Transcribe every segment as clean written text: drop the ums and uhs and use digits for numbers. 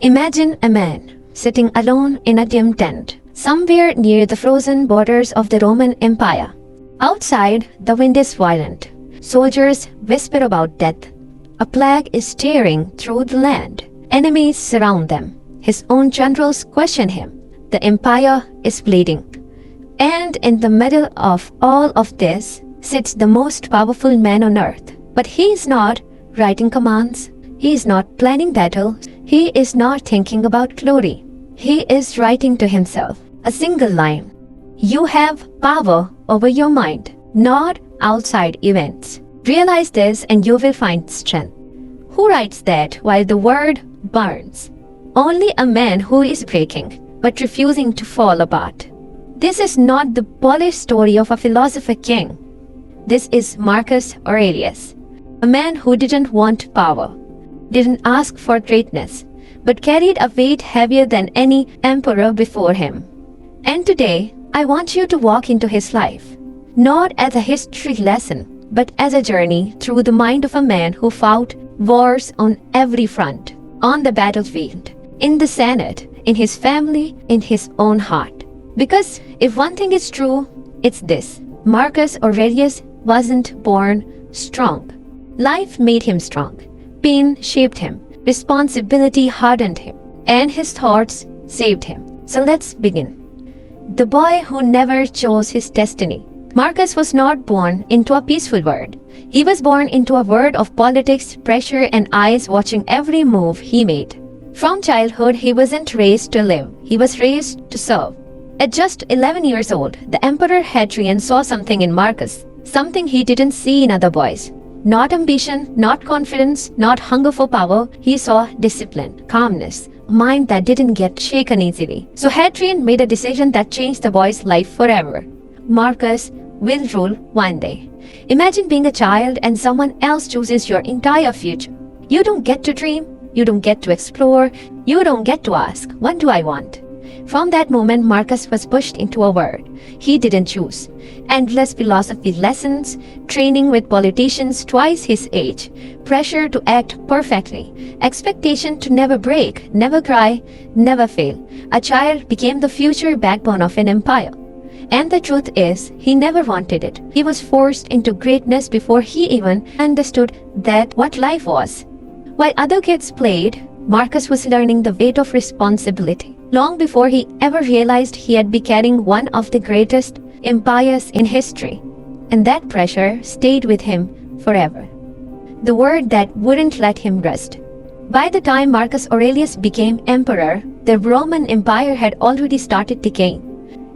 Imagine a man sitting alone in a dim tent, somewhere near the frozen borders of the Roman Empire. Outside, the wind is violent. Soldiers whisper about death. A plague is tearing through the land. Enemies surround them. His own generals question him. The empire is bleeding. And in the middle of all of this sits the most powerful man on earth. But he is not writing commands. He is not planning battles. He is not thinking about glory. He is writing to himself a single line. You have power over your mind, not outside events. Realize this and you will find strength. Who writes that while the world burns? Only a man who is breaking, but refusing to fall apart. This is not the polished story of a philosopher king. This is Marcus Aurelius, a man who didn't want power, didn't ask for greatness, but carried a weight heavier than any emperor before him. And today, I want you to walk into his life, not as a history lesson, but as a journey through the mind of a man who fought wars on every front, on the battlefield, in the Senate, in his family, in his own heart. Because if one thing is true, it's this: Marcus Aurelius wasn't born strong. Life made him strong. Pain shaped him. Responsibility hardened him. And his thoughts saved him. So let's begin. The boy who never chose his destiny. Marcus was not born into a peaceful world. He was born into a world of politics, pressure, and eyes watching every move he made. From childhood, he wasn't raised to live. He was raised to serve. At just 11 years old, the Emperor Hadrian saw something in Marcus, something he didn't see in other boys. Not ambition, not confidence, not hunger for power. He saw discipline, calmness, a mind that didn't get shaken easily. So Hadrian made a decision that changed the boy's life forever. Marcus will rule one day. Imagine being a child and someone else chooses your entire future. You don't get to dream, you don't get to explore, you don't get to ask, what do I want? From that moment, Marcus was pushed into a world he didn't choose. Endless philosophy lessons, training with politicians twice his age, pressure to act perfectly, expectation to never break, never cry, never fail. A child became the future backbone of an empire. And the truth is, he never wanted it. He was forced into greatness before he even understood that what life was. While other kids played, Marcus was learning the weight of responsibility. Long before he ever realized he had been carrying one of the greatest empires in history. And that pressure stayed with him forever. The word that wouldn't let him rest. By the time Marcus Aurelius became emperor, the Roman Empire had already started decaying.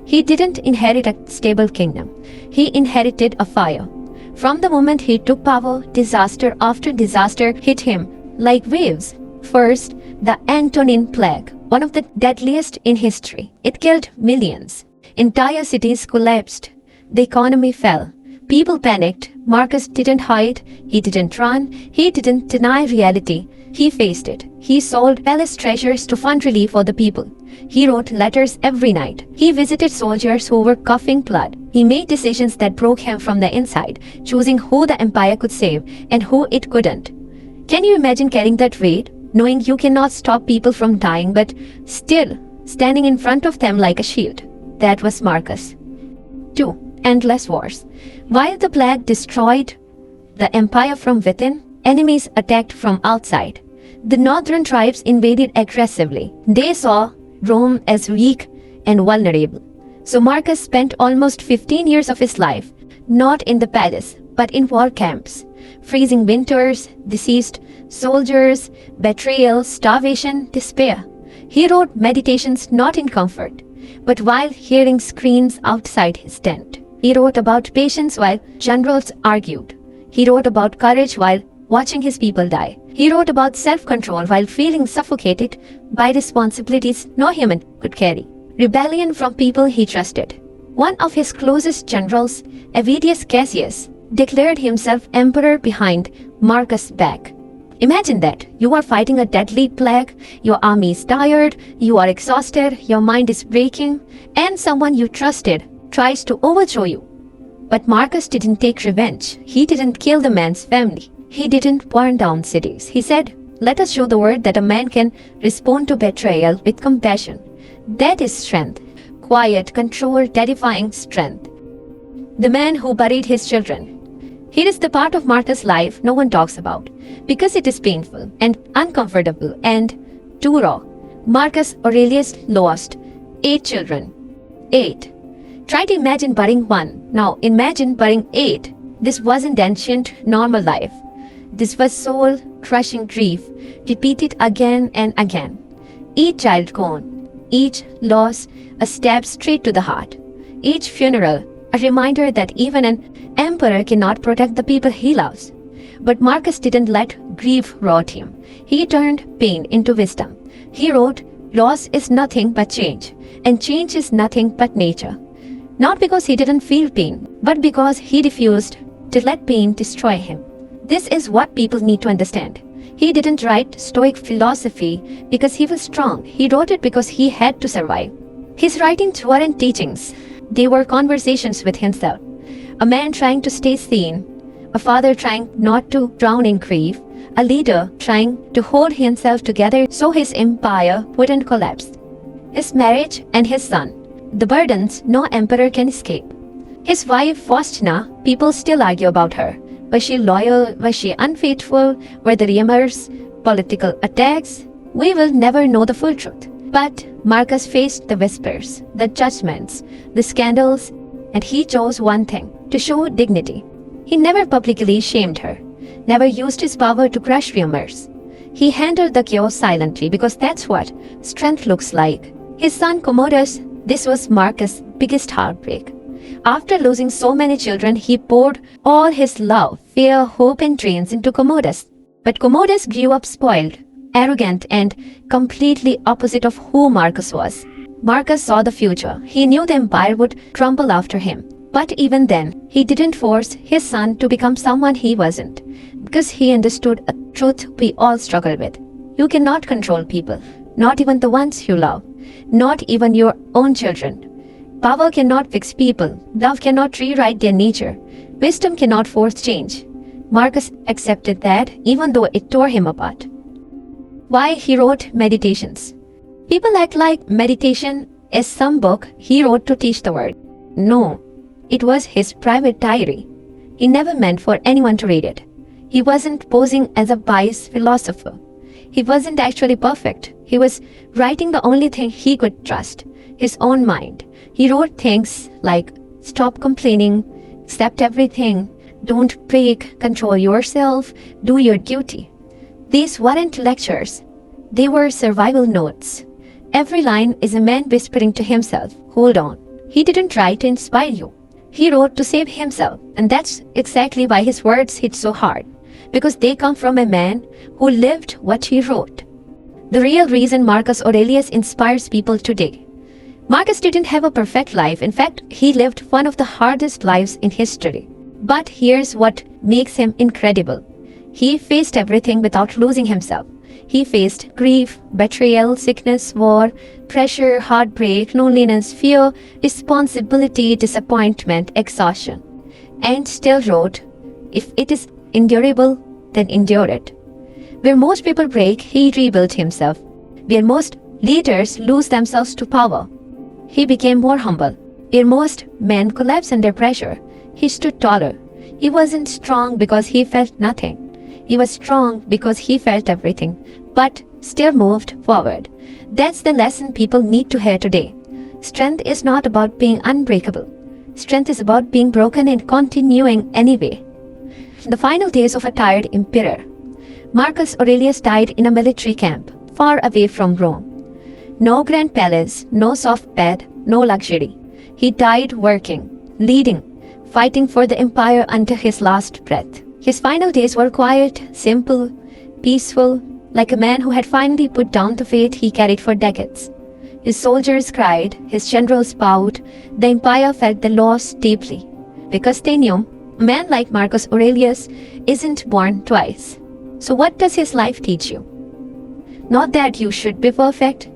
He didn't inherit a stable kingdom. He inherited a fire. From the moment he took power, disaster after disaster hit him like waves. First, the Antonine Plague, one of the deadliest in history. It killed millions. Entire cities collapsed. The economy fell. People panicked. Marcus didn't hide. He didn't run. He didn't deny reality. He faced it. He sold palace treasures to fund relief for the people. He wrote letters every night. He visited soldiers who were coughing blood. He made decisions that broke him from the inside, choosing who the empire could save and who it couldn't. Can you imagine carrying that weight? Knowing you cannot stop people from dying, but still standing in front of them like a shield. That was Marcus. 2. Endless wars. While the plague destroyed the empire from within, enemies attacked from outside. The northern tribes invaded aggressively. They saw Rome as weak and vulnerable. So Marcus spent almost 15 years of his life, not in the palace, but in war camps. Freezing winters, deceased soldiers, betrayal, starvation, despair. He wrote meditations not in comfort, but while hearing screams outside his tent. He wrote about patience while generals argued. He wrote about courage while watching his people die. He wrote about self-control while feeling suffocated by responsibilities no human could carry. Rebellion from people he trusted. One of his closest generals, Avidius Cassius, declared himself emperor behind Marcus' back. Imagine that. You are fighting a deadly plague, your army is tired, you are exhausted, your mind is breaking, and someone you trusted tries to overthrow you. But Marcus didn't take revenge. He didn't kill the man's family. He didn't burn down cities. He said, Let us show the world that a man can respond to betrayal with compassion. That is strength. Quiet, controlled, terrifying strength. The man who buried his children. Here is the part of Marcus' life no one talks about, because it is painful and uncomfortable and too raw. Marcus Aurelius lost 8 children. 8. Try to imagine burying one. Now imagine burying 8. This wasn't ancient, normal life. This was soul-crushing grief, repeated again and again. Each child gone, each loss a stab straight to the heart. Each funeral a reminder that even an emperor cannot protect the people he loves. But Marcus didn't let grief rot him. He turned pain into wisdom. He wrote, "Loss is nothing but change, and change is nothing but nature." Not because he didn't feel pain, but because he refused to let pain destroy him. This is what people need to understand. He didn't write Stoic philosophy because he was strong. He wrote it because he had to survive. His writings weren't teachings. They were conversations with himself. A man trying to stay sane, a father trying not to drown in grief, a leader trying to hold himself together so his empire wouldn't collapse. His marriage and his son, the burdens no emperor can escape. His wife Faustina, people still argue about her. Was she loyal? Was she unfaithful? Were there rumors? Political attacks? We will never know the full truth. But Marcus faced the whispers, the judgments, the scandals, and he chose one thing, to show dignity. He never publicly shamed her, never used his power to crush rumors. He handled the chaos silently because that's what strength looks like. His son Commodus, this was Marcus' biggest heartbreak. After losing so many children, he poured all his love, fear, hope, and dreams into Commodus. But Commodus grew up spoiled, arrogant, and completely opposite of who Marcus was. Marcus saw the future. He knew the empire would crumble after him. But even then, he didn't force his son to become someone he wasn't, because he understood a truth we all struggle with. You cannot control people, not even the ones you love, not even your own children. Power cannot fix people. Love cannot rewrite their nature. Wisdom cannot force change. Marcus accepted that, even though it tore him apart. Why he wrote Meditations. People act like meditation is some book he wrote to teach the world. No, it was his private diary. He never meant for anyone to read it. He wasn't posing as a pious philosopher. He wasn't actually perfect. He was writing the only thing he could trust, his own mind. He wrote things like, stop complaining, accept everything, don't break, control yourself, do your duty. These weren't lectures. They were survival notes. Every line is a man whispering to himself, hold on. He didn't write to inspire you. He wrote to save himself. And that's exactly why his words hit so hard. Because they come from a man who lived what he wrote. The real reason Marcus Aurelius inspires people today. Marcus didn't have a perfect life. In fact, he lived one of the hardest lives in history. But here's what makes him incredible. He faced everything without losing himself. He faced grief, betrayal, sickness, war, pressure, heartbreak, loneliness, fear, responsibility, disappointment, exhaustion. And still wrote, if it is endurable, then endure it. Where most people break, he rebuilt himself. Where most leaders lose themselves to power, he became more humble. Where most men collapse under pressure, he stood taller. He wasn't strong because he felt nothing. He was strong because he felt everything, but still moved forward. That's the lesson people need to hear today. Strength is not about being unbreakable. Strength is about being broken and continuing anyway. The final days of a tired emperor. Marcus Aurelius died in a military camp, far away from Rome. No grand palace, no soft bed, no luxury. He died working, leading, fighting for the empire until his last breath. His final days were quiet, simple, peaceful, like a man who had finally put down the faith he carried for decades. His soldiers cried, his generals bowed, the empire felt the loss deeply, because they knew a man like Marcus Aurelius isn't born twice. So what does his life teach you? Not that you should be perfect,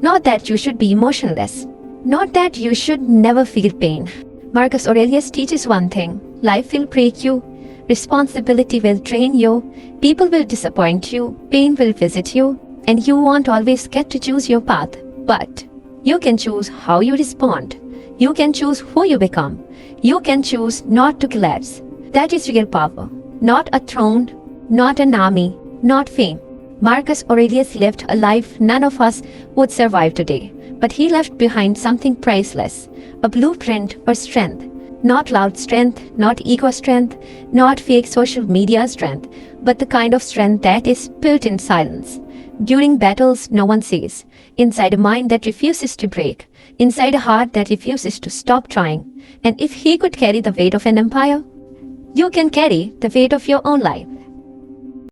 not that you should be emotionless, not that you should never feel pain. Marcus Aurelius teaches one thing, life will break you, Responsibility will drain you, people will disappoint you, pain will visit you, and you won't always get to choose your path. But you can choose how you respond. You can choose who you become. You can choose not to collapse. That is real power. Not a throne, not an army, not fame. Marcus Aurelius lived a life none of us would survive today, but he left behind something priceless, a blueprint for strength. Not loud strength, not ego strength, not fake social media strength, but the kind of strength that is built in silence. During battles no one sees, inside a mind that refuses to break, inside a heart that refuses to stop trying. And if he could carry the weight of an empire, you can carry the weight of your own life.